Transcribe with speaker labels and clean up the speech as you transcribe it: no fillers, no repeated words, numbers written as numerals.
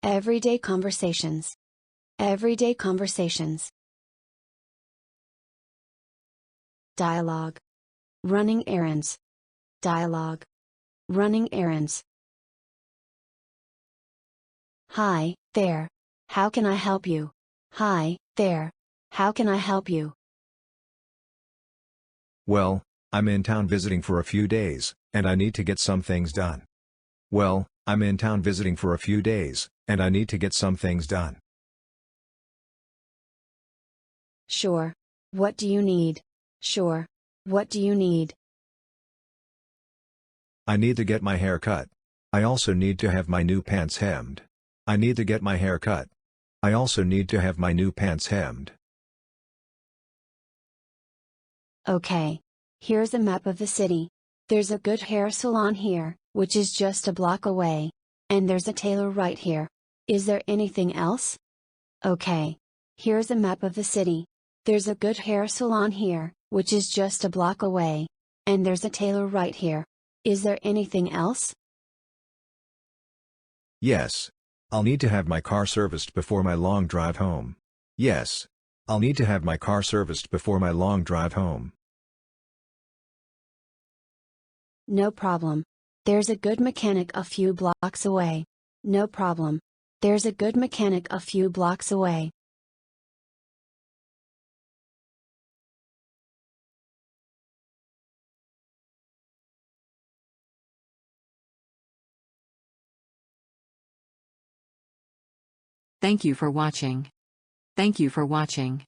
Speaker 1: Everyday conversations. Everyday conversations. Dialogue. Running errands. Dialogue. Running errands. Hi, there. How can I help you? Hi, there. How can I help you?
Speaker 2: Well, I'm in town visiting for a few days, and I need to get some things done. Well, I'm in town visiting for a few days, and I need to get some things done.
Speaker 1: Sure. What do you need? Sure. What do you need?
Speaker 2: I need to get my hair cut. I also need to have my new pants hemmed. I need to get my hair cut. I also need to have my new pants hemmed.
Speaker 1: Okay. Here's a map of the city. There's a good hair salon here, which is just a block away. And there's a tailor right here. Is there anything else? Okay. Here's a map of the city. There's a good hair salon here, which is just a block away. And there's a tailor right here. Is there anything else?
Speaker 2: Yes. I'll need to have my car serviced before my long drive home. Yes. I'll need to have my car serviced before my long drive home.
Speaker 1: No problem. There's a good mechanic a few blocks away. No problem. There's a good mechanic a few blocks away.
Speaker 3: Thank you for watching. Thank you for watching.